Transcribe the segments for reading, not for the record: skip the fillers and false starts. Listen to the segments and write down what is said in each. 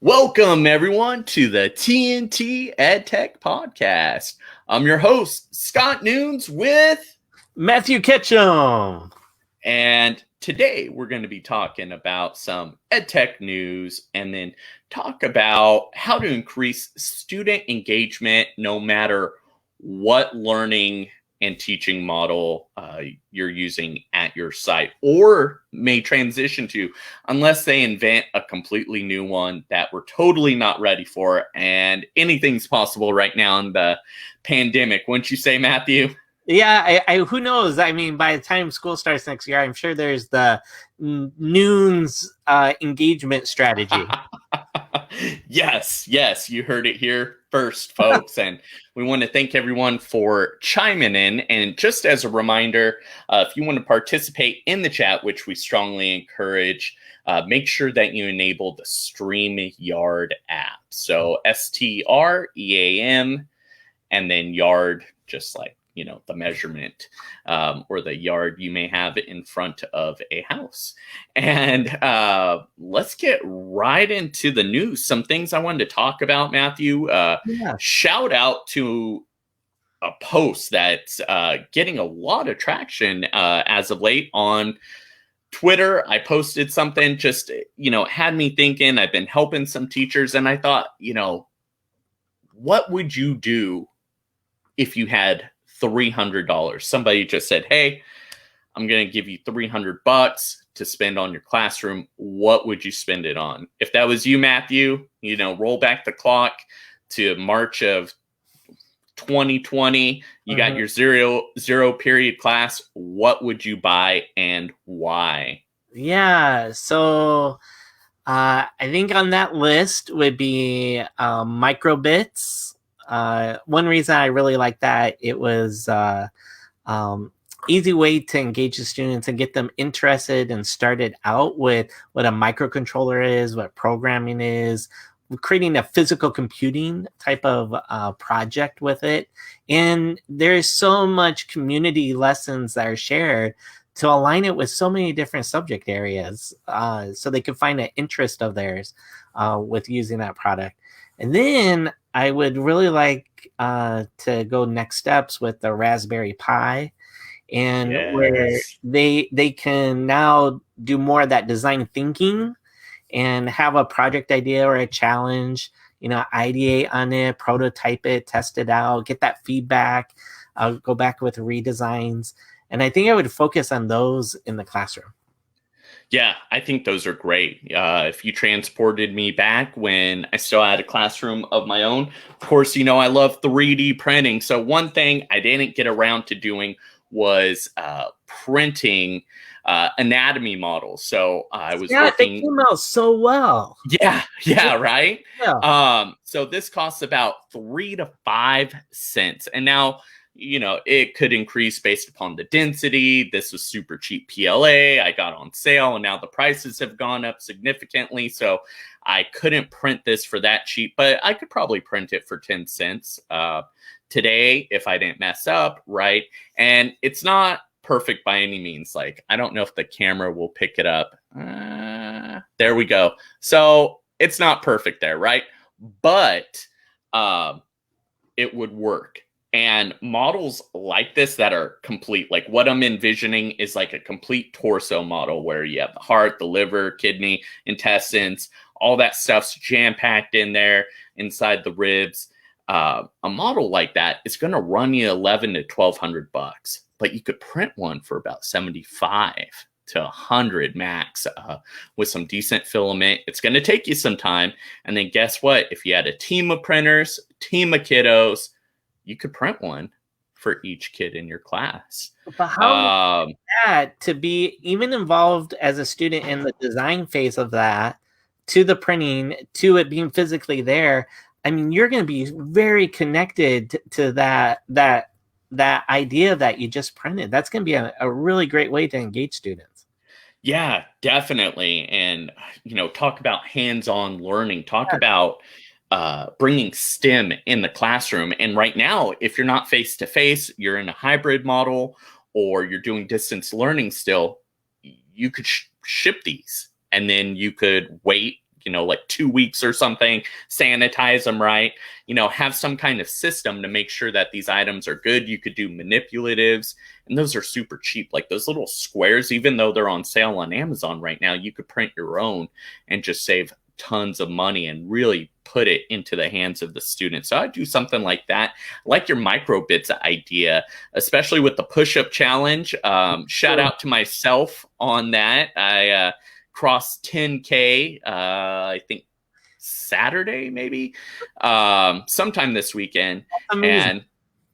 Welcome, everyone, to the TNT EdTech podcast. I'm your host, Scott Nunes, with Matthew Ketchum. And today we're going to be talking about some EdTech news and then talk about how to increase student engagement no matter what learning and teaching model you're using at your site or may transition to, unless they invent a completely new one that we're totally not ready for. And anything's possible right now in the pandemic, wouldn't you say, Matthew? Yeah, I who knows? I mean, by the time school starts next year, I'm sure there's the Nunes engagement strategy. Yes, you heard it here first, folks. And we want to thank everyone for chiming in. And just as a reminder, if you want to participate in the chat, which we strongly encourage, make sure that you enable the StreamYard app. So STREAM and then yard, just like, you know, the measurement or the yard you may have in front of a house. And let's get right into the news. Some things I wanted to talk about, Matthew. Shout out to a post that's getting a lot of traction as of late on Twitter. I posted something just, had me thinking. I've been helping some teachers, and I thought, what would you do if you had $300? Somebody just said, hey, I'm going to give you $300 to spend on your classroom. What would you spend it on? If that was you, Matthew, roll back the clock to March of 2020. You got your zero period class. What would you buy and why? Yeah, so I think on that list would be microbits. One reason I really like that, it was easy way to engage the students and get them interested and started out with what a microcontroller is, what programming is, creating a physical computing type of project with it. And there's so much community lessons that are shared to align it with so many different subject areas so they can find an interest of theirs with using that product. And then I would really like to go next steps with the Raspberry Pi, and where they can now do more of that design thinking and have a project idea or a challenge, ideate on it, prototype it, test it out, get that feedback, go back with redesigns. And I think I would focus on those in the classroom. Yeah, I think those are great. If you transported me back when I still had a classroom of my own, of course, I love 3D printing. So one thing I didn't get around to doing was printing anatomy models. So I was working. They came out so well. Yeah, right? Yeah. So this costs about 3 to 5 cents. And now, it could increase based upon the density. This was super cheap PLA. I got on sale, and now the prices have gone up significantly. So I couldn't print this for that cheap, but I could probably print it for 10 cents today if I didn't mess up, right? And it's not perfect by any means. Like, I don't know if the camera will pick it up. There we go. So it's not perfect there, right? But it would work. And models like this that are complete, like what I'm envisioning is like a complete torso model where you have the heart, the liver, kidney, intestines, all that stuff's jam-packed in there inside the ribs. A model like that is going to run you $1,100 to $1,200, but you could print one for about $75 to $100 max with some decent filament. It's going to take you some time. And then guess what? If you had a team of printers, team of kiddos, you could print one for each kid in your class. But how that to be even involved as a student in the design phase of that, to the printing, to it being physically there, I mean, you're going to be very connected to that idea that you just printed. That's going to be a really great way to engage students. Yeah, definitely. And, talk about hands-on learning, talk about bringing STEM in the classroom. And right now, if you're not face-to-face, you're in a hybrid model, or you're doing distance learning still, you could ship these, and then you could wait, like 2 weeks or something, sanitize them right, have some kind of system to make sure that these items are good. You could do manipulatives, and those are super cheap. Like those little squares, even though they're on sale on Amazon right now, you could print your own and just save tons of money and really put it into the hands of the students. So I'd do something like that. I like your microbits idea, especially with the push-up challenge. Shout out to myself on that. I crossed 10K, I think Saturday, maybe, sometime this weekend. And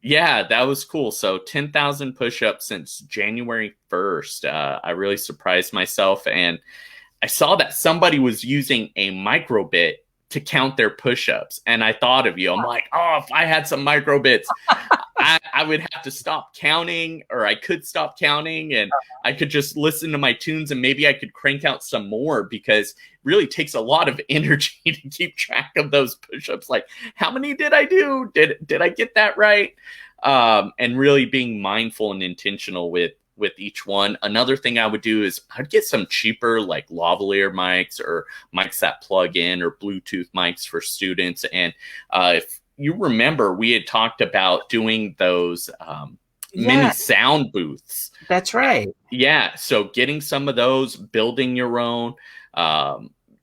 yeah, that was cool. So 10,000 push-ups since January 1st. I really surprised myself. And I saw that somebody was using a microbit to count their push-ups. And I thought of you. I'm like, oh, if I had some microbits, I would have to stop counting, or I could stop counting, and I could just listen to my tunes, and maybe I could crank out some more, because it really takes a lot of energy to keep track of those push-ups. Like, how many did I do? Did I get that right? And really being mindful and intentional with each one. Another thing I would do is I'd get some cheaper like lavalier mics, or mics that plug in, or Bluetooth mics for students. And if you remember, we had talked about doing those mini sound booths. That's right. Yeah. So getting some of those, building your own,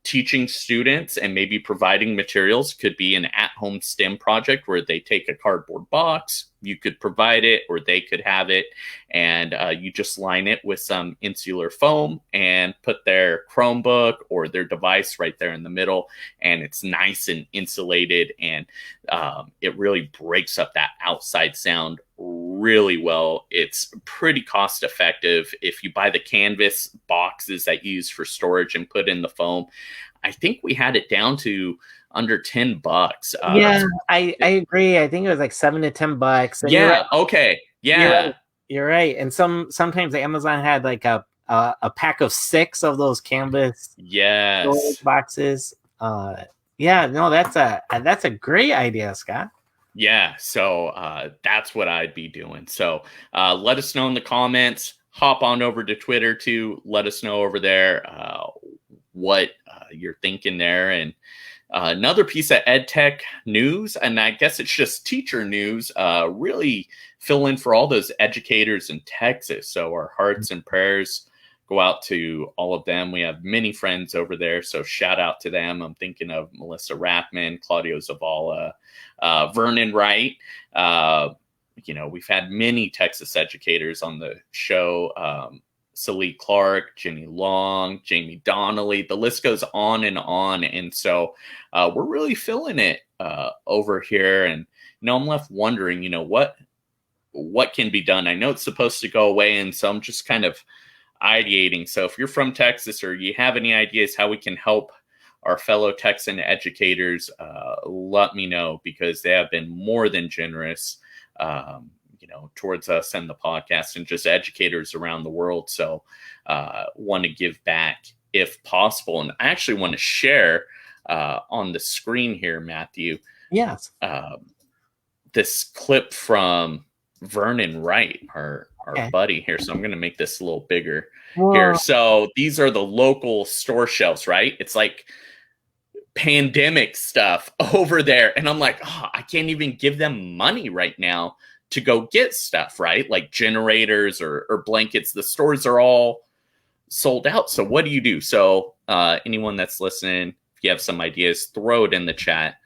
teaching students, and maybe providing materials. Could be an at-home STEM project where they take a cardboard box, you could provide it, or they could have it, and you just line it with some insular foam and put their Chromebook or their device right there in the middle, and it's nice and insulated, and it really breaks up that outside sound really well. It's pretty cost effective. If you buy the canvas boxes that you use for storage and put in the foam, I think we had it down to under $10. Yeah, I agree. I think it was like $7 to $10. And yeah. Right. Okay. Yeah. You're right. And sometimes Amazon had like a pack of 6 of those canvas storage boxes. Yeah. No, that's a great idea, Scott. Yeah. So that's what I'd be doing. So let us know in the comments. Hop on over to Twitter too. Let us know over there what you're thinking there. And another piece of EdTech news, and I guess it's just teacher news, really fill in for all those educators in Texas. So our hearts and prayers go out to all of them. We have many friends over there, so shout out to them. I'm thinking of Melissa Rathman, Claudio Zavala, Vernon Wright. We've had many Texas educators on the show. Salik Clark, Jenny Long, Jamie Donnelly, the list goes on. And so we're really feeling it over here. And, I'm left wondering, what can be done? I know it's supposed to go away, and so I'm just kind of ideating. So if you're from Texas, or you have any ideas how we can help our fellow Texan educators, let me know, because they have been more than generous towards us and the podcast, and just educators around the world. So want to give back if possible. And I actually want to share on the screen here, Matthew. Yes. This clip from Vernon Wright, our buddy here. So I'm going to make this a little bigger here. So these are the local store shelves, right? It's like pandemic stuff over there. And I'm like, I can't even give them money right now to go get stuff, right? Like generators or blankets. The stores are all sold out. So what do you do? So anyone that's listening, if you have some ideas, throw it in the chat.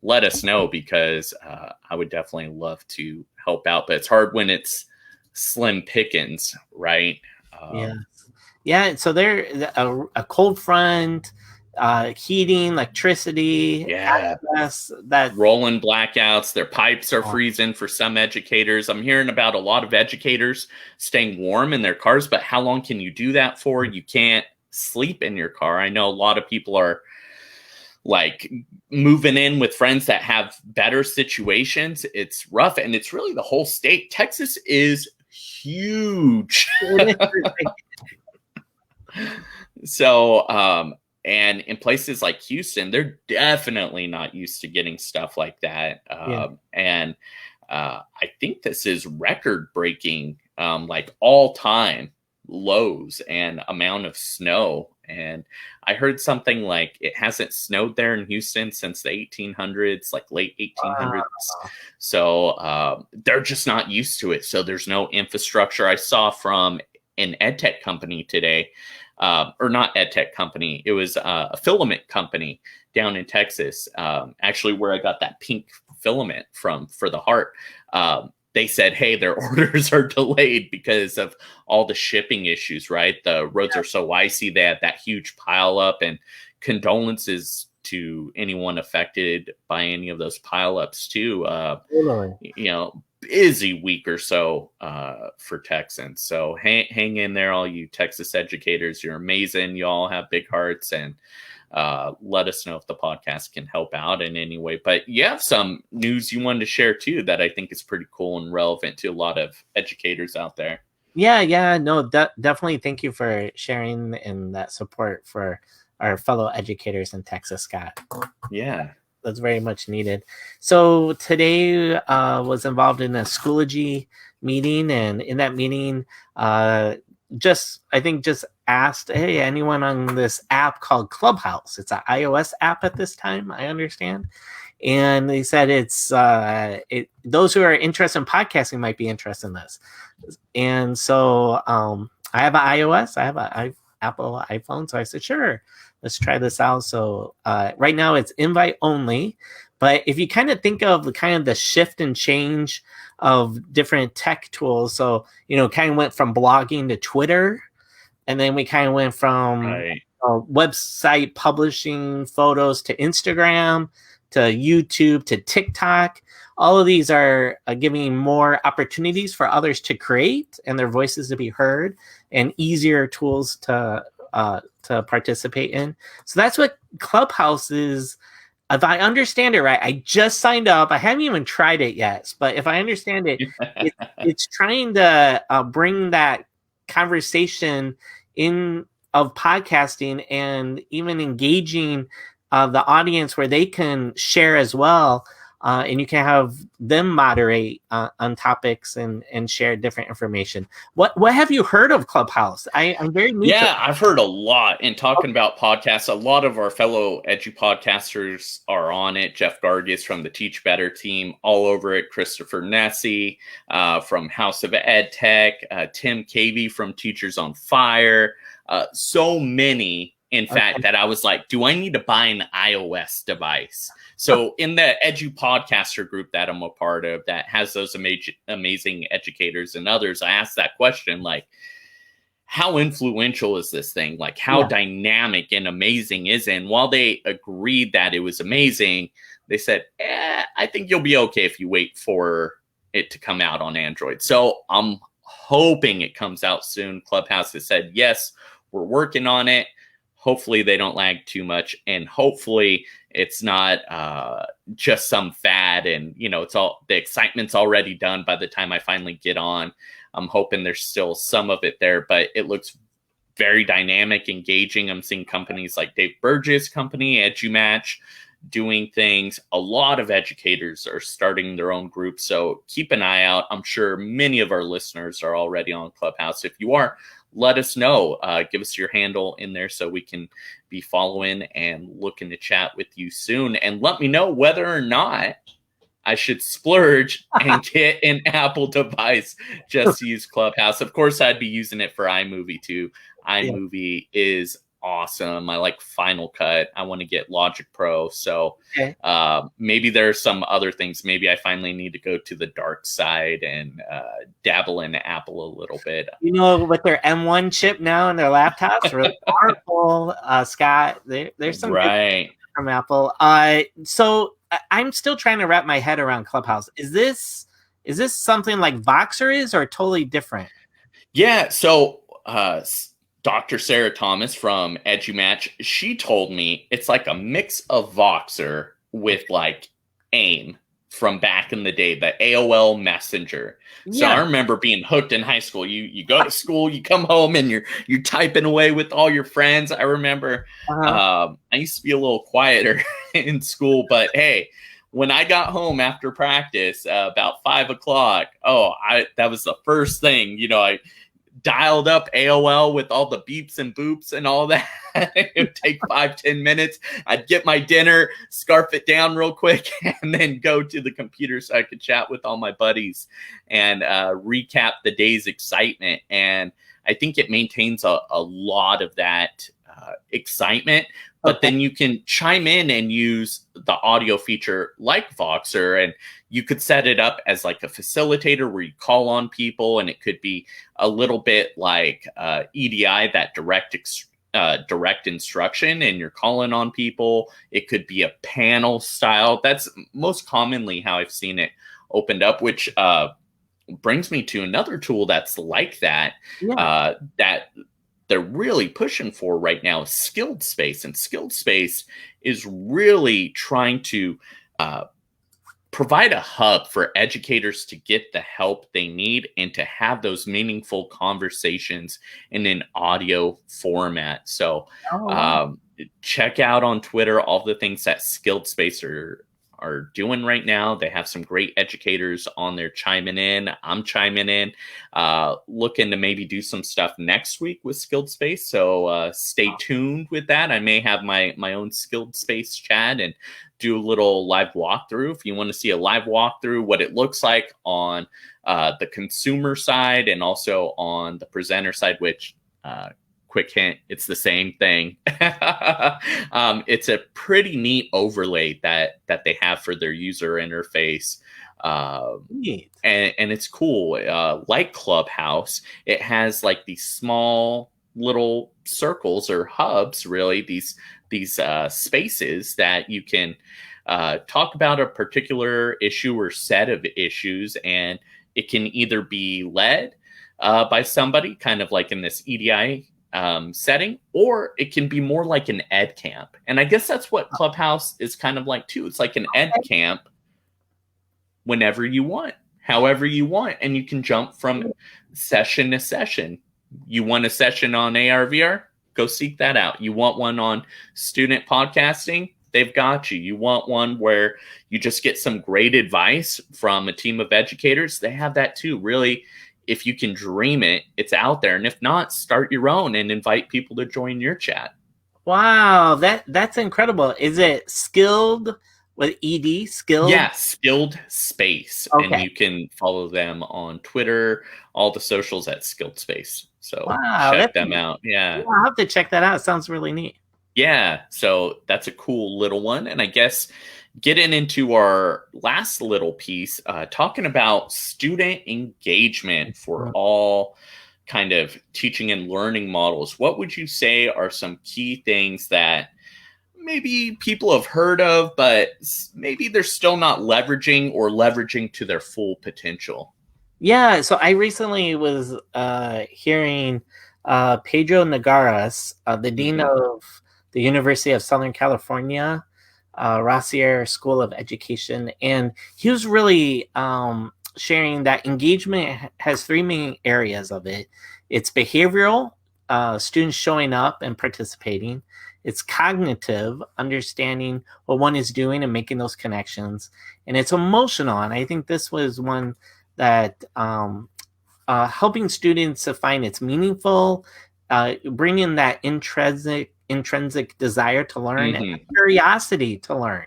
Let us know, because I would definitely love to help out. But it's hard when it's slim pickings, right? Yeah. So they're a cold front, heating, electricity, that rolling blackouts. Their pipes are freezing for some educators. I'm hearing about a lot of educators staying warm in their cars, but how long can you do that for? You can't sleep in your car. I know a lot of people are like moving in with friends that have better situations. It's rough, and it's really the whole state. Texas is huge. So, and in places like Houston, they're definitely not used to getting stuff like that. And I think this is record breaking, like all time lows and amount of snow. And I heard something like it hasn't snowed there in Houston since the 1800s, like late 1800s. So they're just not used to it. So there's no infrastructure. I saw from an EdTech company today, or not EdTech company. It was a filament company down in Texas, actually where I got that pink filament from for the heart. They said, hey, their orders are delayed because of all the shipping issues, right? The roads are so icy. They had that huge pile up, and condolences to anyone affected by any of those pileups too. Busy week or so for Texans. So hang in there, all you Texas educators. You're amazing. You all have big hearts, and let us know if the podcast can help out in any way. But you have some news you wanted to share too that I think is pretty cool and relevant to a lot of educators out there. Yeah, no, definitely. Thank you for sharing and that support for our fellow educators in Texas, Scott. Yeah, that's very much needed. So today was involved in a Schoology meeting, and in that meeting, just asked, hey, anyone on this app called Clubhouse? It's an iOS app at this time, I understand. And they said it's those who are interested in podcasting might be interested in this. And so I have an iOS, I have an Apple iPhone, so I said, sure, let's try this out. So right now it's invite only, but if you kind of think of the shift and change of different tech tools, so kind of went from blogging to Twitter, and then we kind of went from website publishing photos to Instagram to YouTube to TikTok. All of these are giving more opportunities for others to create and their voices to be heard, and easier tools to participate in. So that's what Clubhouse is. If I understand it right, I just signed up. I haven't even tried it yet, but if I understand it, it's trying to bring that conversation in of podcasting, and even engaging the audience where they can share as well. And you can have them moderate on topics and share different information. What have you heard of Clubhouse? I'm very new. Yeah, I've heard a lot. And talking about podcasts, a lot of our fellow edu podcasters are on it. Jeff Gargis from the Teach Better team, all over it. Christopher Nessie from House of EdTech, Tim Cavey from Teachers on Fire. So many, in fact, that I was like, do I need to buy an iOS device? So in the Edu Podcaster group that I'm a part of that has those amazing educators and others, I asked that question, like, how influential is this thing? Like, how dynamic and amazing is it? And while they agreed that it was amazing, they said, I think you'll be okay if you wait for it to come out on Android. So I'm hoping it comes out soon. Clubhouse has said, yes, we're working on it. Hopefully they don't lag too much, and hopefully it's not just some fad, and it's all, the excitement's already done by the time I finally get on. I'm hoping there's still some of it there, but it looks very dynamic, engaging. I'm seeing companies like Dave Burgess' company, EduMatch, doing things. A lot of educators are starting their own groups, so keep an eye out. I'm sure many of our listeners are already on Clubhouse. If you are, let us know. Give us your handle in there so we can be following and looking to chat with you soon. And let me know whether or not I should splurge and get an Apple device just to use Clubhouse. Of course, I'd be using it for iMovie too. iMovie is awesome. I like Final Cut. I want to get Logic Pro. So maybe there's some other things. Maybe I finally need to go to the dark side and dabble in Apple a little bit. With their M1 chip now in their laptops, really powerful, Scott. There's some good from Apple. So I'm still trying to wrap my head around Clubhouse. Is this something like Voxer is, or totally different? Yeah. So Dr. Sarah Thomas from EduMatch, she told me it's like a mix of Voxer with like AIM from back in the day, the AOL Messenger. So I remember being hooked in high school. You go to school, you come home, and you're typing away with all your friends. I remember I used to be a little quieter in school, but hey, when I got home after practice about 5 o'clock, that was the first thing, I dialed up AOL with all the beeps and boops and all that. It would take 5-10 minutes. I'd get my dinner, scarf it down real quick, and then go to the computer so I could chat with all my buddies and recap the day's excitement. And I think it maintains a lot of that excitement. But then you can chime in and use the audio feature like Voxer, and you could set it up as like a facilitator where you call on people, and it could be a little bit like EDI, that direct instruction, and you're calling on people. It could be a panel style. That's most commonly how I've seen it opened up, which brings me to another tool that's like that, that they're really pushing for right now, is skilled.space. And skilled.space is really trying to provide a hub for educators to get the help they need and to have those meaningful conversations in an audio format. So check out on Twitter all the things that skilled.space are doing right now. They have some great educators on there chiming in. I'm chiming in, looking to maybe do some stuff next week with skilled.space. So stay tuned with that. I may have my own skilled.space chat and do a little live walkthrough. If you want to see a live walkthrough, what it looks like on the consumer side and also on the presenter side, which quick hint, it's the same thing. It's a pretty neat overlay that they have for their user interface. And it's cool. Like Clubhouse, it has like these small little circles or hubs, really, these spaces that you can talk about a particular issue or set of issues, and it can either be led by somebody, kind of like in this EDI setting, or it can be more like an ed camp. And I guess that's what Clubhouse is kind of like too. It's like an ed camp whenever you want, however you want, and you can jump from session to session. You want a session on AR/VR? Go seek that out. You want one on student podcasting? They've got you. You want one where you just get some great advice from a team of educators? They have that too. Really, if you can dream it, it's out there. And if not, start your own and invite people to join your chat. Wow, that's incredible. Is it skilled with ED? Skilled? Yeah, skilled.space. Okay. And you can follow them on Twitter, all the socials at skilled.space. So check them out. Yeah. I'll have to check that out. It sounds really neat. Yeah, so that's a cool little one. And I guess getting into our last little piece, talking about student engagement for all kind of teaching and learning models. What would you say are some key things that maybe people have heard of, but maybe they're still not leveraging to their full potential? Yeah, so I recently was hearing Pedro Nagaras, the dean of the University of Southern California, Rossier School of Education, and he was really sharing that engagement has three main areas of it. It's behavioral, students showing up and participating. It's cognitive, understanding what one is doing and making those connections. And it's emotional, and I think this was one that helping students to find it's meaningful, bringing that intrinsic desire to learn and curiosity to learn,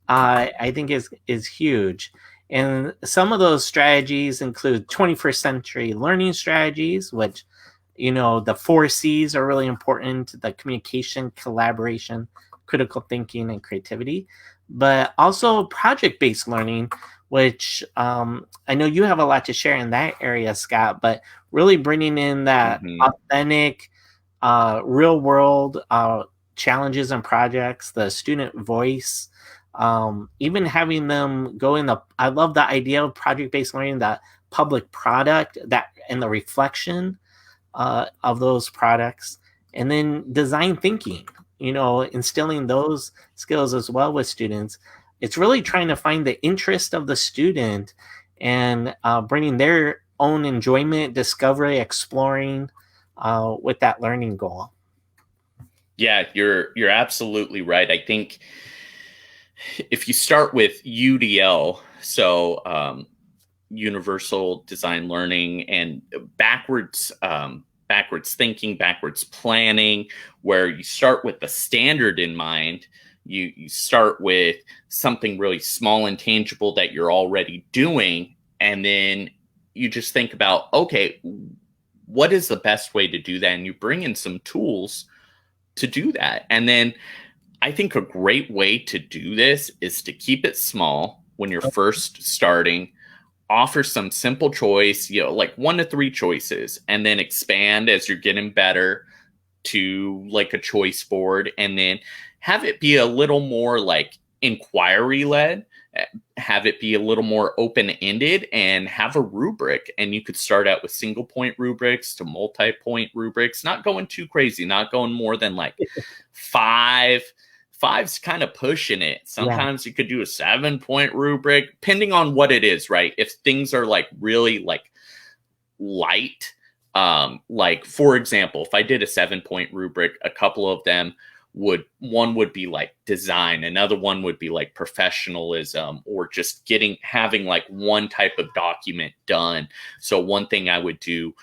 I think is huge. And some of those strategies include 21st century learning strategies, which, the 4 C's are really important: the communication, collaboration, critical thinking, and creativity. But also project-based learning, which I know you have a lot to share in that area, Scott, but really bringing in that authentic, real world challenges and projects, the student voice, even having them go in I love the idea of project-based learning, that public product, that and the reflection of those products, and then design thinking, instilling those skills as well with students. It's really trying to find the interest of the student and bringing their own enjoyment, discovery, exploring with that learning goal. Yeah, you're absolutely right. I think if you start with UDL, so universal design learning and backwards thinking, backwards planning, where you start with the standard in mind. You start with something really small and tangible that you're already doing, and then you just think about, okay, what is the best way to do that? And you bring in some tools to do that. And then I think a great way to do this is to keep it small when you're first starting, offer some simple choice, like 1 to 3 choices, and then expand as you're getting better to like a choice board, and then have it be a little more like inquiry led, have it be a little more open-ended, and have a rubric. And you could start out with single point rubrics to multi-point rubrics, not going too crazy, not going more than like 5. 5's kind of pushing it. Sometimes you could do a 7-point rubric, depending on what it is, right? If things are like really like light, like for example, if I did a 7-point rubric, a couple of them one would be like design, another one would be like professionalism, or just having like one type of document done. So one thing I would do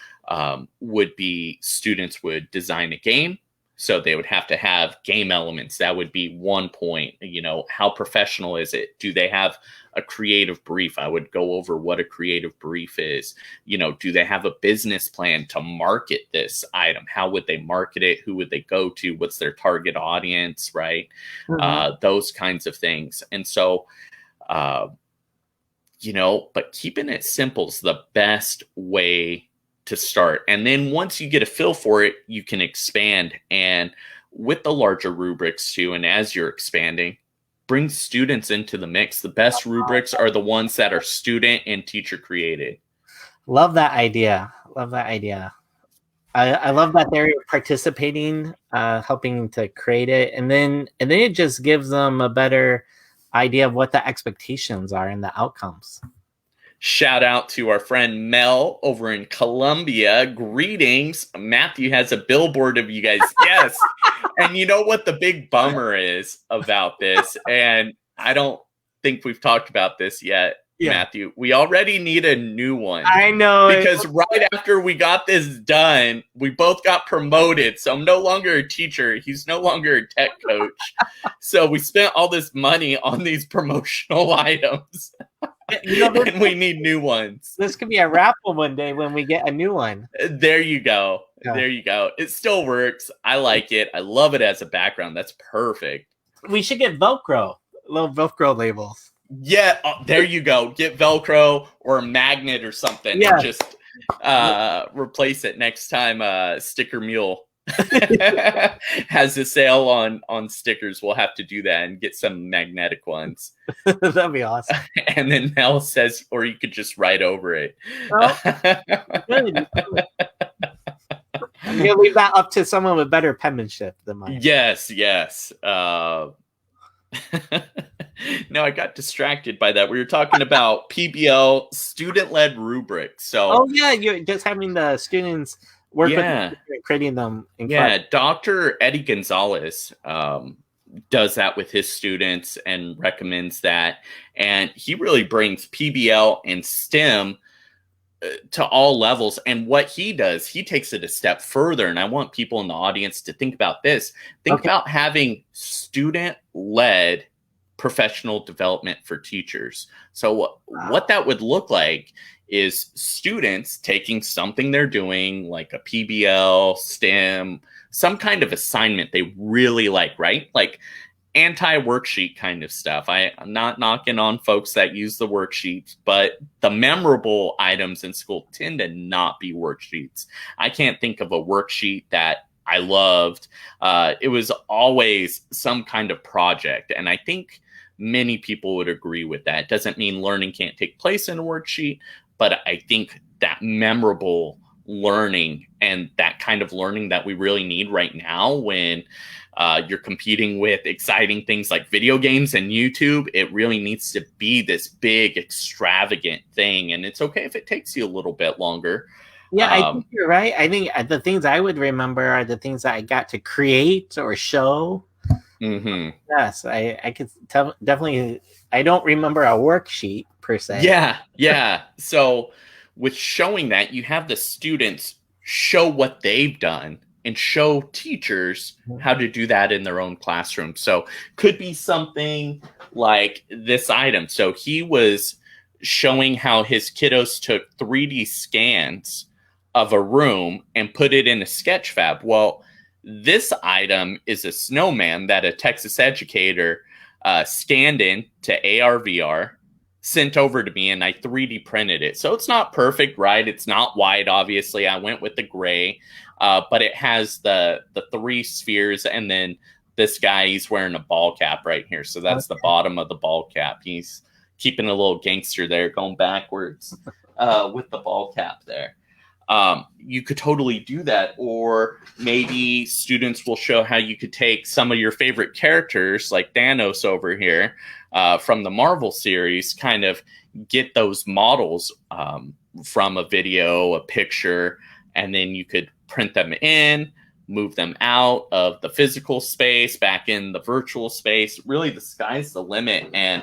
would be students would design a game. So they would have to have game elements. That would be 1 point. How professional is it? Do they have a creative brief? I would go over what a creative brief is. Do they have a business plan to market this item? How would they market it? Who would they go to? What's their target audience, right? Mm-hmm. Those kinds of things. And so, but keeping it simple is the best way to start. And then once you get a feel for it, you can expand. And with the larger rubrics too, and as you're expanding, bring students into the mix. The best rubrics are the ones that are student and teacher created. Love that idea. I love that they're participating, helping to create it. And then it just gives them a better idea of what the expectations are and the outcomes. Shout out to our friend Mel over in Colombia. Greetings. Matthew has a billboard of you guys. Yes. And you know what the big bummer is about this? And I don't think we've talked about this yet, Matthew. We already need a new one. I know. Because right after we got this done, we both got promoted. So I'm no longer a teacher. He's no longer a tech coach. So we spent all this money on these promotional items. And we need new ones. This could be a raffle one day when we get a new one. There you go. Yeah. There you go. It still works. I like it. I love it as a background. That's perfect. We should get Velcro, little Velcro labels. Yeah, there you go. Get Velcro or a magnet or something. Yeah. And just replace it next time Sticker Mule has a sale on stickers. We'll have to do that and get some magnetic ones. That'd be awesome. And then Mel says, or you could just write over it. I'm gonna leave that up to someone with better penmanship than mine. Yes. No, I got distracted by that. We were talking about Pbl Student-Led Rubric. So, you're just having the students work with creating them. Dr. Eddie Gonzalez does that with his students and recommends that. And he really brings PBL and STEM to all levels. And what he does, he takes it a step further. And I want people in the audience to think about this. Think about having student-led professional development for teachers. So what that would look like is students taking something they're doing, like a PBL, STEM, some kind of assignment they really like, right? Like anti-worksheet kind of stuff. I'm not knocking on folks that use the worksheets, but the memorable items in school tend to not be worksheets. I can't think of a worksheet that I loved. It was always some kind of project. And I think many people would agree with that. It doesn't mean learning can't take place in a worksheet, but I think that memorable learning and that kind of learning that we really need right now when you're competing with exciting things like video games and YouTube, it really needs to be this big, extravagant thing. And it's okay if it takes you a little bit longer. Yeah, I think you're right. I think the things I would remember are the things that I got to create or show. Mm-hmm. Yes, I could definitely. I don't remember a worksheet per se. Yeah, yeah. So with showing that, you have the students show what they've done and show teachers how to do that in their own classroom. So could be something like this item. So he was showing how his kiddos took 3D scans of a room and put it in a sketch fab. Well, this item is a snowman that a Texas educator scanned in to AR VR, sent over to me, and I 3D printed it. So it's not perfect, right? It's not white, obviously. I went with the gray, but it has the three spheres, and then this guy, he's wearing a ball cap right here. So that's the bottom of the ball cap. He's keeping a little gangster there, going backwards with the ball cap there. You could totally do that. Or maybe students will show how you could take some of your favorite characters, like Thanos over here, from the Marvel series, kind of get those models from a video, a picture, and then you could print them in, move them out of the physical space, back in the virtual space. Really, the sky's the limit. And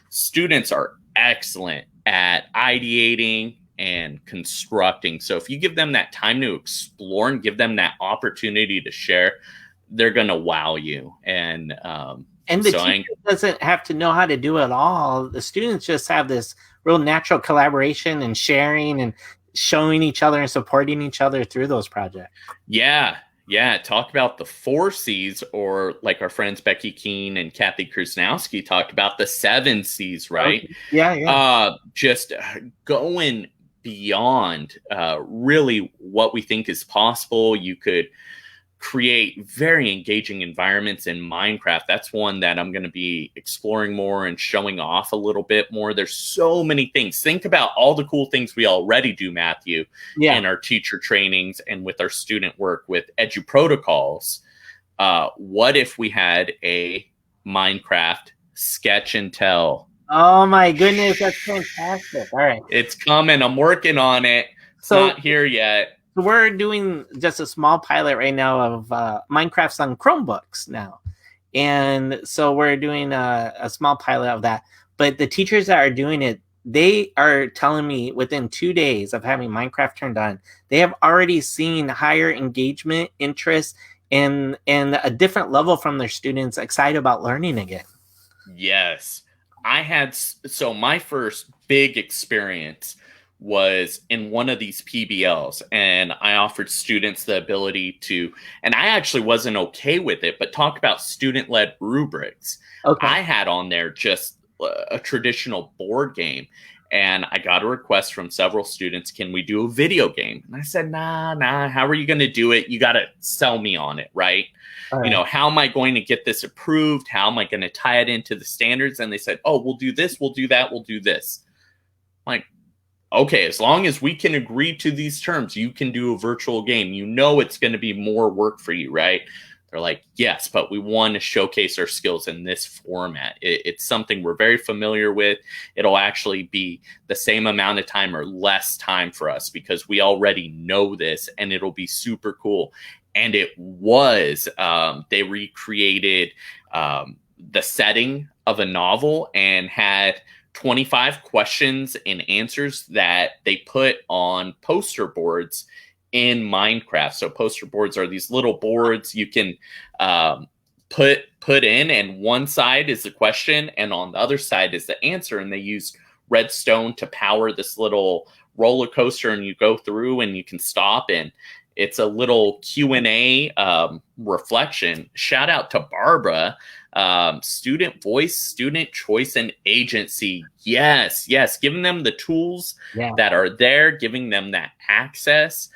students are excellent at ideating and constructing. So if you give them that time to explore and give them that opportunity to share, they're going to wow you. And the teacher doesn't have to know how to do it all. The students just have this real natural collaboration and sharing and showing each other and supporting each other through those projects. Yeah. Yeah, talk about the 4 C's, or like our friends Becky Keene and Kathy Krasnowski talked about, the 7 C's, right? Okay. Yeah. Just going beyond really what we think is possible. You could create very engaging environments in Minecraft. That's one that I'm going to be exploring more and showing off a little bit more. There's so many things. Think about all the cool things we already do, Matthew, in our teacher trainings and with our student work with Edu Protocols. What if we had a Minecraft sketch and tell? Oh my goodness, that's fantastic. All right. It's coming. I'm working on it. It's not here yet. We're doing just a small pilot right now of Minecraft on Chromebooks now. And so we're doing a small pilot of that. But the teachers that are doing it, they are telling me within 2 days of having Minecraft turned on, they have already seen higher engagement, interest, and a different level from their students excited about learning again. Yes. So my first big experience was in one of these PBLs, and I offered students the ability to, and I actually wasn't okay with it, but talk about student-led rubrics. Okay. I had on there just a traditional board game, and I got a request from several students, can we do a video game? And I said, nah, how are you going to do it? You got to sell me on it, right? You know, how am I going to get this approved? How am I going to tie it into the standards? And they said, oh, we'll do this, we'll do that, we'll do this. I'm like, okay, as long as we can agree to these terms, you can do a virtual game. You know it's going to be more work for you, right? They're like, yes, but we want to showcase our skills in this format. It's something we're very familiar with. It'll actually be the same amount of time or less time for us because we already know this, and it'll be super cool. And it was, they recreated the setting of a novel and had 25 questions and answers that they put on poster boards in Minecraft. So poster boards are these little boards you can put in, and one side is the question and on the other side is the answer. And they use redstone to power this little roller coaster, and you go through and you can stop, and it's a little Q&A reflection. Shout out to Barbara. Student voice, student choice, and agency. Yes, giving them the tools that are there, giving them that access,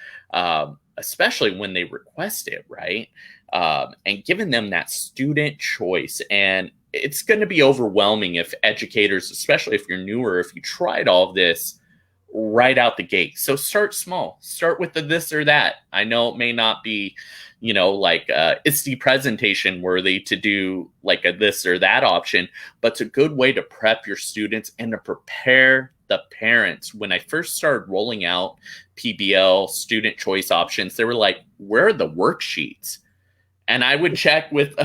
especially when they request it, right? And giving them that student choice. And it's going to be overwhelming if educators, especially if you're newer, if you tried all of this right out the gate. So start small. Start with the this or that. I know it may not be, you know, like ISTE presentation worthy to do like a this or that option, but it's a good way to prep your students and to prepare the parents. When I first started rolling out PBL student choice options, they were like, where are the worksheets? And I would check with,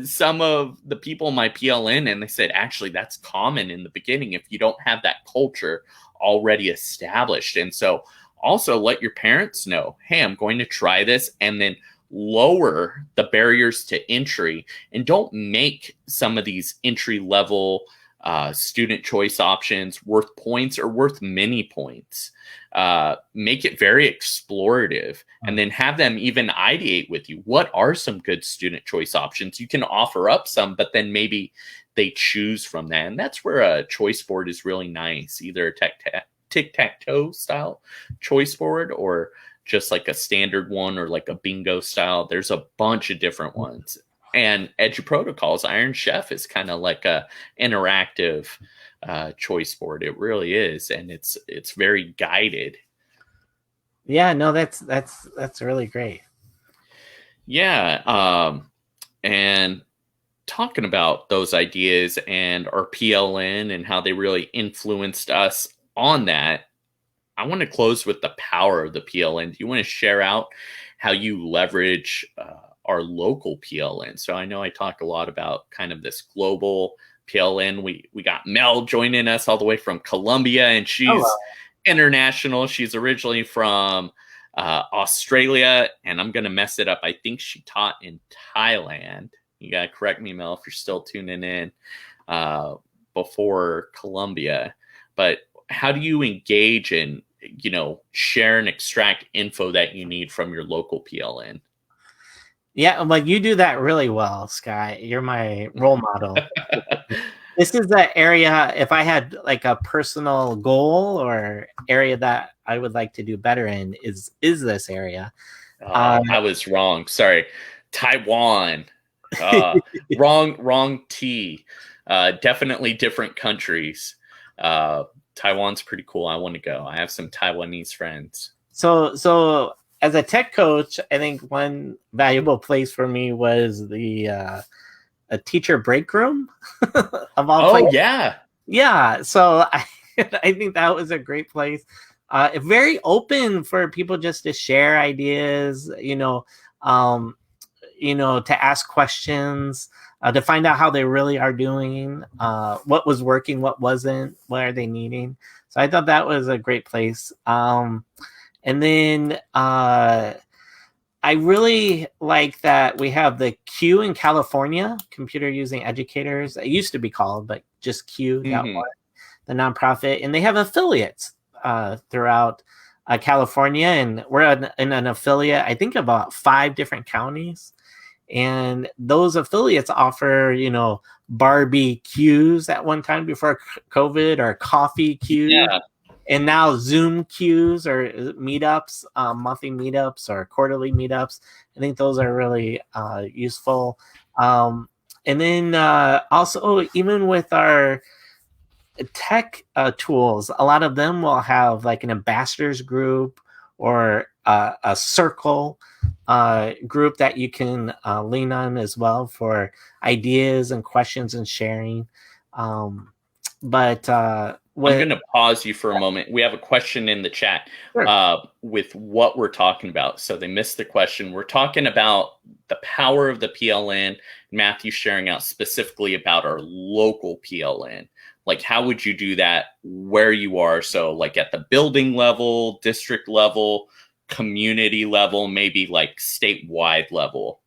some of the people in my PLN, and they said, actually, that's common in the beginning if you don't have that culture already established. And so also let your parents know, hey, I'm going to try this, and then lower the barriers to entry, and don't make some of these entry level student choice options worth points or worth many points. Make it very explorative, and then have them even ideate with you. What are some good student choice options? You can offer up some, but then maybe they choose from that. And that's where a choice board is really nice, either a tic-tac-toe style choice board, or just like a standard one, or like a bingo style. There's a bunch of different ones. And EduProtocol's Iron Chef is kind of like a interactive choice board. It really is, and it's very guided. Yeah, no, that's really great. Yeah, and talking about those ideas and our PLN and how they really influenced us on that, I want to close with the power of the PLN. Do you want to share out how you leverage our local PLN? So I know I talk a lot about kind of this global PLN. We got Mel joining us all the way from Colombia, and she's international. She's originally from Australia, and I'm going to mess it up. I think she taught in Thailand. You got to correct me, Mel, if you're still tuning in before Colombia. But how do you engage and, share and extract info that you need from your local PLN? Yeah, but you do that really well, Sky. You're my role model. This is the area, if I had like a personal goal or area that I would like to do better in, is this area. I was wrong. Sorry. Taiwan. Wrong T. Definitely different countries. Taiwan's pretty cool. I want to go. I have some Taiwanese friends. So as a tech coach, I think one valuable place for me was the a teacher break room of all places. Yeah. So I think that was a great place. Very open for people just to share ideas, to ask questions, to find out how they really are doing, what was working, what wasn't, what are they needing. So I thought that was a great place. And then I really like that we have the Q in California, Computer Using Educators. It used to be called, but just Q, the nonprofit. And they have affiliates throughout California. And we're in an affiliate, I think, about 5 different counties. And those affiliates offer, barbecues at one time before COVID, or coffee queues. Yeah. And now Zoom queues or meetups, monthly meetups or quarterly meetups. I think those are really useful. And then also, even with our tech tools, a lot of them will have like an ambassadors group or a circle group that you can lean on as well for ideas and questions and sharing. I'm going to pause you for a moment. We have a question in the chat with what we're talking about. So they missed the question. We're talking about the power of the PLN. Matthew sharing out specifically about our local PLN. Like, how would you do that where you are? So like at the building level, district level, community level, maybe like statewide level.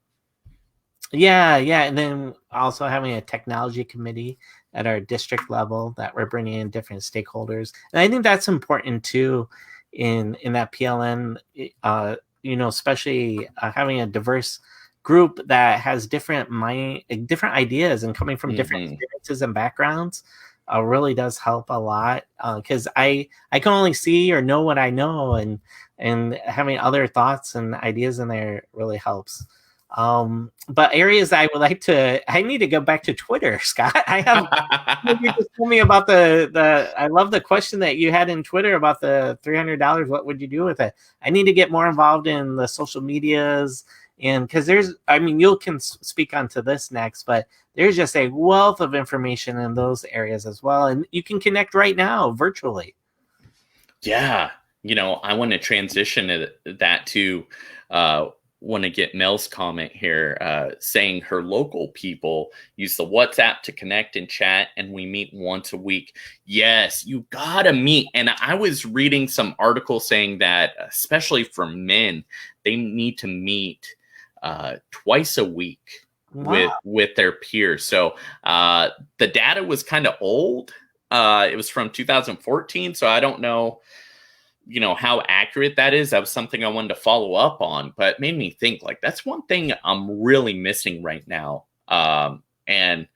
Yeah. And then also having a technology committee at our district level that we're bringing in different stakeholders. And I think that's important too in that PLN, especially having a diverse group that has different ideas and coming from different experiences and backgrounds really does help a lot. Because I can only see or know what I know, and having other thoughts and ideas in there really helps. But areas I need to go back to Twitter, Scott. You just told me about I love the question that you had in Twitter about the $300. What would you do with it? I need to get more involved in the social medias, and because you can speak onto this next, but there's just a wealth of information in those areas as well. And you can connect right now virtually. Yeah. I want to transition that to, want to get Mel's comment here, saying her local people use the WhatsApp to connect and chat, and we meet once a week. Yes, you gotta meet. And I was reading some articles saying that, especially for men, they need to meet twice a week. Wow. with their peers. So the data was kind of old. It was from 2014, so I don't know, how accurate that is. That was something I wanted to follow up on, but it made me think, like, that's one thing I'm really missing right now. And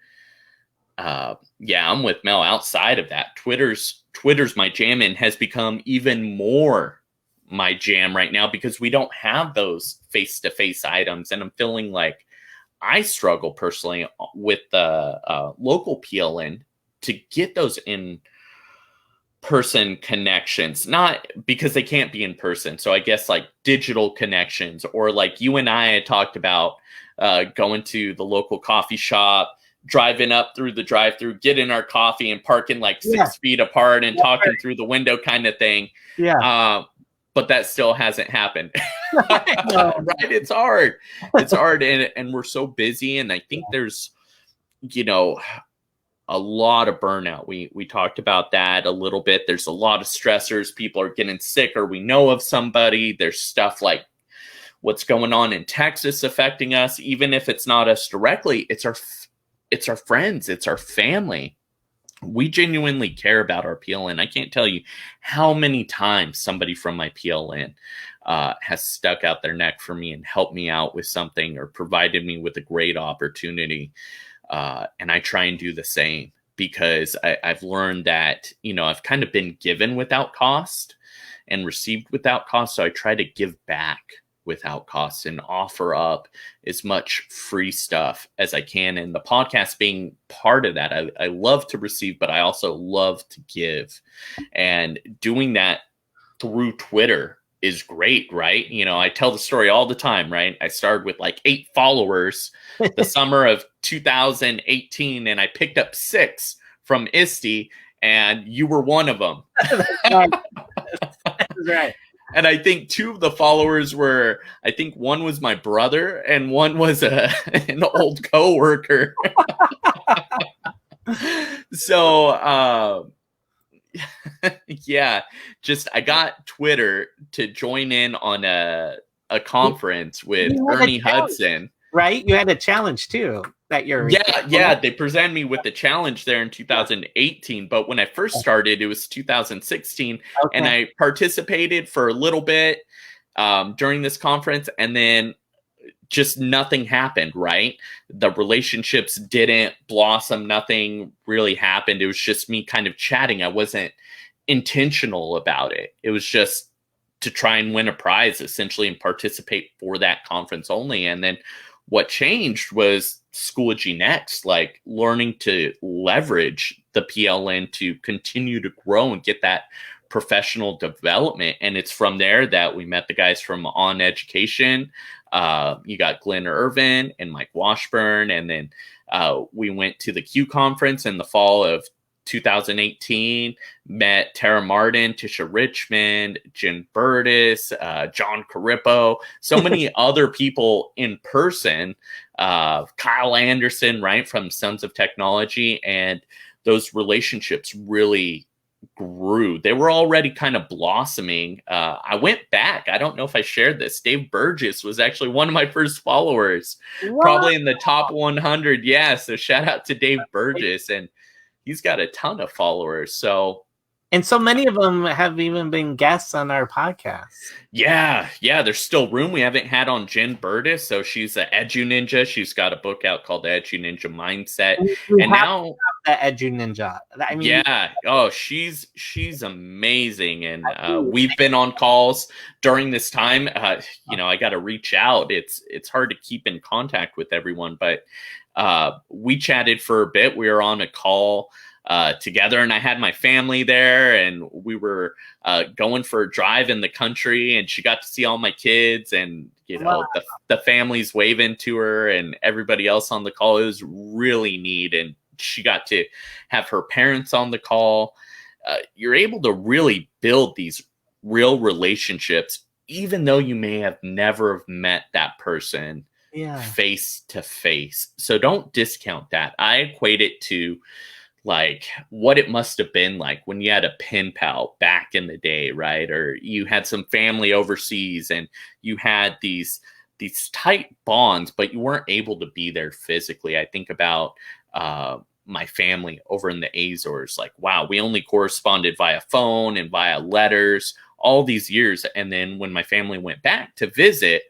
I'm with Mel. Outside of that, Twitter's my jam, and has become even more my jam right now because we don't have those face-to-face items, and I'm feeling like I struggle personally with the local PLN to get those in-person connections, not because they can't be in person. So I guess like digital connections, or like you and I had talked about going to the local coffee shop, driving up through the drive-through, getting our coffee and parking like 6 feet apart and talking through the window kind of thing. Yeah. But that still hasn't happened. Right? It's hard. It's hard. And we're so busy. And I think there's, a lot of burnout. We talked about that a little bit. There's a lot of stressors. People are getting sick, or we know of somebody. There's stuff like what's going on in Texas affecting us. Even if it's not us directly, it's our friends. It's our family. We genuinely care about our PLN. I can't tell you how many times somebody from my PLN has stuck out their neck for me and helped me out with something, or provided me with a great opportunity. And I try and do the same, because I've learned that, I've kind of been given without cost and received without cost. So I try to give back without cost and offer up as much free stuff as I can. And the podcast being part of that, I love to receive, but I also love to give. And doing that through Twitter is great, right? I tell the story all the time, right? I started with like 8 followers the summer of 2018, and I picked up 6 from ISTE, and you were one of them. That's right. And I think 2 of the followers were, I think one was my brother and one was an old coworker. So, I got Twitter to join in on a conference with Ernie Hudson. Right? You had a challenge too that you're. Yeah. They presented me with the challenge there in 2018, but when I first started, it was 2016, and I participated for a little bit during this conference, and then just nothing happened, right? The relationships didn't blossom. Nothing really happened. It was just me kind of chatting. I wasn't intentional about it. It was just to try and win a prize, essentially, and participate for that conference only. And then what changed was Schoology Next, like learning to leverage the PLN to continue to grow and get that professional development. And it's from there that we met the guys from On Education. You got Glenn Irvin and Mike Washburn. And then we went to the Q conference in the fall of 2018, met Tara Martin, Tisha Richmond, Jen Burtis, John Carippo, so many other people in person, Kyle Anderson, right, from Sons of Technology. And those relationships really grew. They were already kind of blossoming. I went back. I don't know if I shared this. Dave Burgess was actually one of my first followers, probably in the top 100. Yeah. So shout out to Dave Burgess. And he's got a ton of followers. And so many of them have even been guests on our podcast. Yeah. There's still room. We haven't had on Jen Burtis. So she's an Edu Ninja. She's got a book out called The Edu Ninja Mindset. And now the Edu Ninja. I mean, yeah. Oh, she's amazing. And we've been on calls during this time. I got to reach out. It's hard to keep in contact with everyone, but we chatted for a bit. We were on a call together, and I had my family there, and we were going for a drive in the country, and she got to see all my kids, and the family's waving to her and everybody else on the call. It was really neat, and she got to have her parents on the call. You're able to really build these real relationships, even though you may have never met that person Yeah. face to face. So don't discount that. I equate it to like what it must have been like when you had a pen pal back in the day, right? Or you had some family overseas and you had these tight bonds, but you weren't able to be there physically. I think about my family over in the Azores. Like, wow, we only corresponded via phone and via letters all these years. And then when my family went back to visit,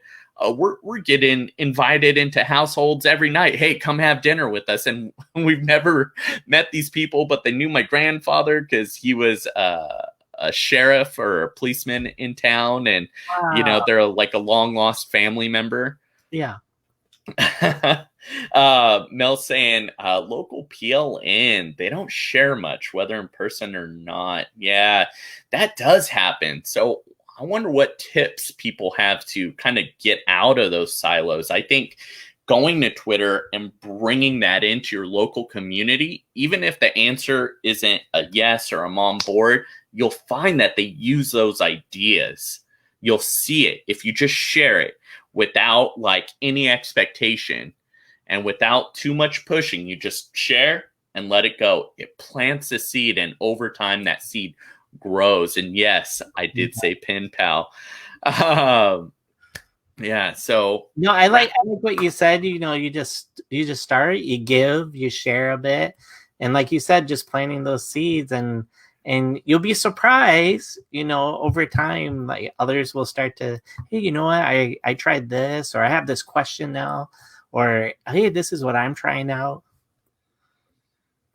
we're getting invited into households every night. Hey, come have dinner with us. And we've never met these people, but they knew my grandfather because he was a sheriff or a policeman in town. And, you know, Wow. they're like a long lost family member. Yeah. Mel saying local PLN, they don't share much, whether in person or not. Yeah, that does happen. So I wonder what tips people have to kind of get out of those silos. I think going to Twitter and bringing that into your local community, even if the answer isn't a yes or I'm on board, you'll find that they use those ideas. You'll see it if you just share it without like any expectation and without too much pushing. You just share and let it go. It plants a seed, and over time that seed grows. And yes, I did say pen pal. Yeah, so No, I like what you said. You know, you just start, you give, you share a bit, and like you said, just planting those seeds, and you'll be surprised. You know, over time, like others will start to, hey, you know what, I tried this, or I have this question now, or hey, this is what I'm trying out.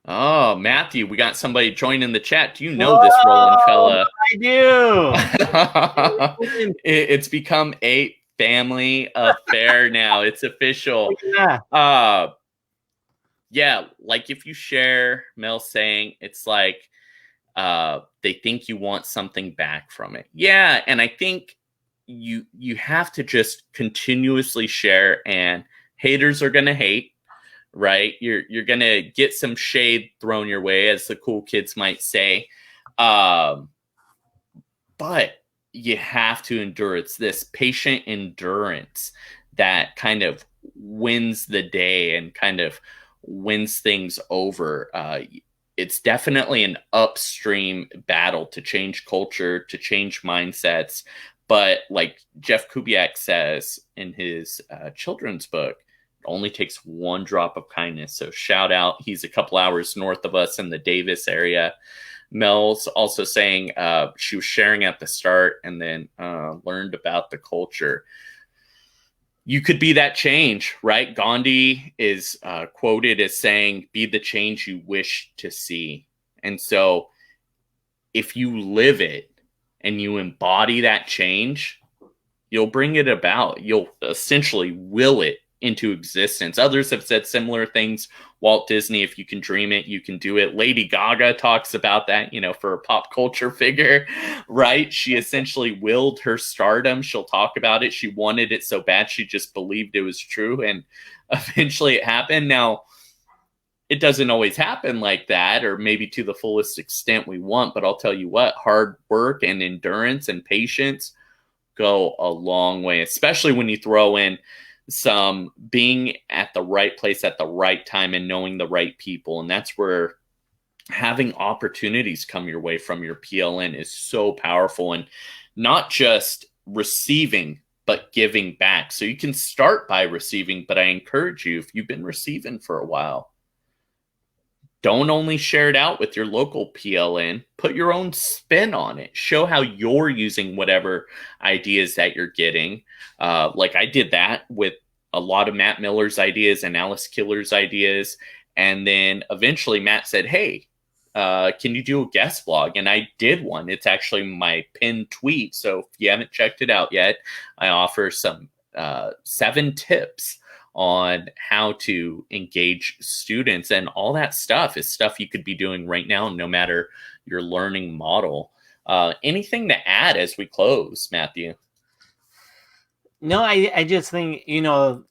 Oh, Matthew, we got somebody joining the chat. Do you know this Roland fella? I do. It's become a family affair now. It's official. Yeah. Yeah, like if you share Mel saying, it's like they think you want something back from it. Yeah, and I think you have to just continuously share, and haters are gonna hate, right? You're gonna get some shade thrown your way, as the cool kids might say. But you have to endure. It's this patient endurance that kind of wins the day and kind of wins things over. It's definitely an upstream battle to change culture, to change mindsets. But like Jeff Kubiak says in his children's book, it only takes one drop of kindness. So shout out. He's a couple hours north of us in the Davis area. Mel's also saying she was sharing at the start and then learned about the culture. You could be that change, right? Gandhi is quoted as saying, be the change you wish to see. And so if you live it and you embody that change, you'll bring it about. You'll essentially will it into existence. Others have said similar things. Walt Disney, if you can dream it, you can do it. Lady Gaga talks about that, you know, for a pop culture figure, right? She essentially willed her stardom. She'll talk about it. She wanted it so bad, she just believed it was true. And eventually it happened. Now, it doesn't always happen like that, or maybe to the fullest extent we want. But I'll tell you what, hard work and endurance and patience go a long way, especially when you throw in some being at the right place at the right time and knowing the right people. And that's where having opportunities come your way from your PLN is so powerful, and not just receiving, but giving back. So you can start by receiving, but I encourage you, if you've been receiving for a while, don't only share it out with your local PLN, put your own spin on it. Show how you're using whatever ideas that you're getting. Like I did that with a lot of Matt Miller's ideas and Alice Killer's ideas. And then eventually Matt said, hey, can you do a guest blog? And I did one. It's actually my pinned tweet. So if you haven't checked it out yet, I offer some 7 tips on how to engage students, and all that stuff is stuff you could be doing right now, no matter your learning model. Anything to add as we close, Matthew? No, I just think, you know,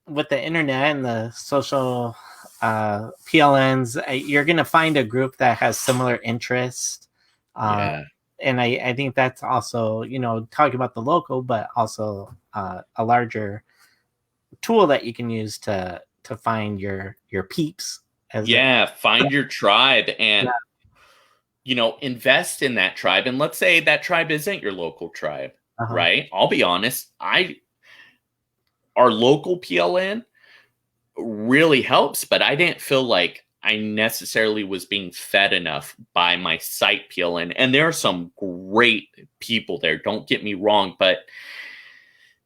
with the internet and the social PLNs, you're going to find a group that has similar interests. Yeah. and I think that's also, talking about the local, but also a larger tool that you can use to find your peeps. Find your tribe and invest in that tribe. And let's say that tribe isn't your local tribe, right? I'll be honest, our local PLN really helps, but I didn't feel like I necessarily was being fed enough by my site PLN. And there are some great people there, don't get me wrong, but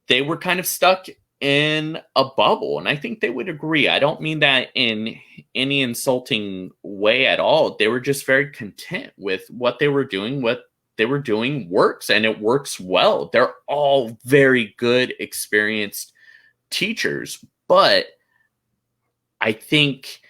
they were kind of stuck in a bubble. And I think they would agree. I don't mean that in any insulting way at all. They were just very content with what they were doing. What they were doing works, and it works well. They're all very good, experienced teachers, but I think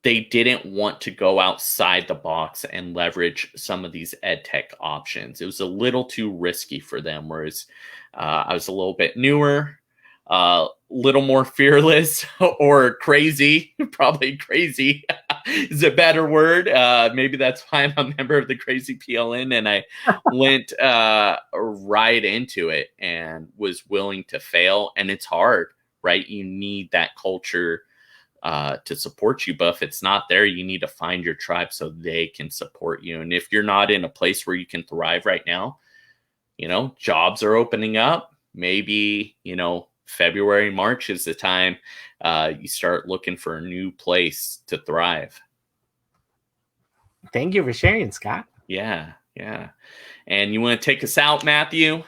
they didn't want to go outside the box and leverage some of these EdTech options. It was a little too risky for them, whereas I was a little bit newer, a little more fearless, or crazy. Probably crazy is a better word. Maybe that's why I'm a member of the Crazy PLN, and I went right into it and was willing to fail. And it's hard, right? You need that culture to support you, but if it's not there, you need to find your tribe so they can support you. And if you're not in a place where you can thrive right now, jobs are opening up. Maybe February, March is the time you start looking for a new place to thrive. Thank you for sharing, Scott. Yeah. And you want to take us out, Matthew?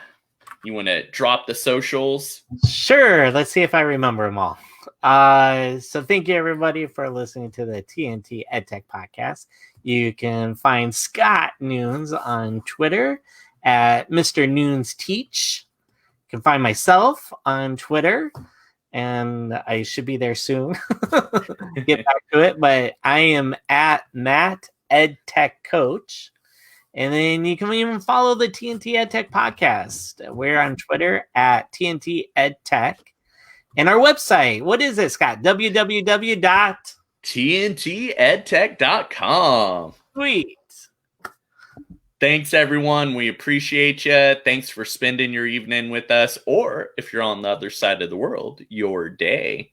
You want to drop the socials? Sure. Let's see if I remember them all. So thank you, everybody, for listening to the TNT EdTech podcast. You can find Scott Nunes on Twitter at Mr. Nunes Teach. You can find myself on Twitter, and I should be there soon. Get back to it, but I am at Matt EdTech Coach. And then you can even follow the TNT EdTech podcast. We're on Twitter at TNT EdTech. And our website, what is it, Scott? www.tntedtech.com. Sweet. Thanks, everyone. We appreciate you. Thanks for spending your evening with us, or if you're on the other side of the world, your day.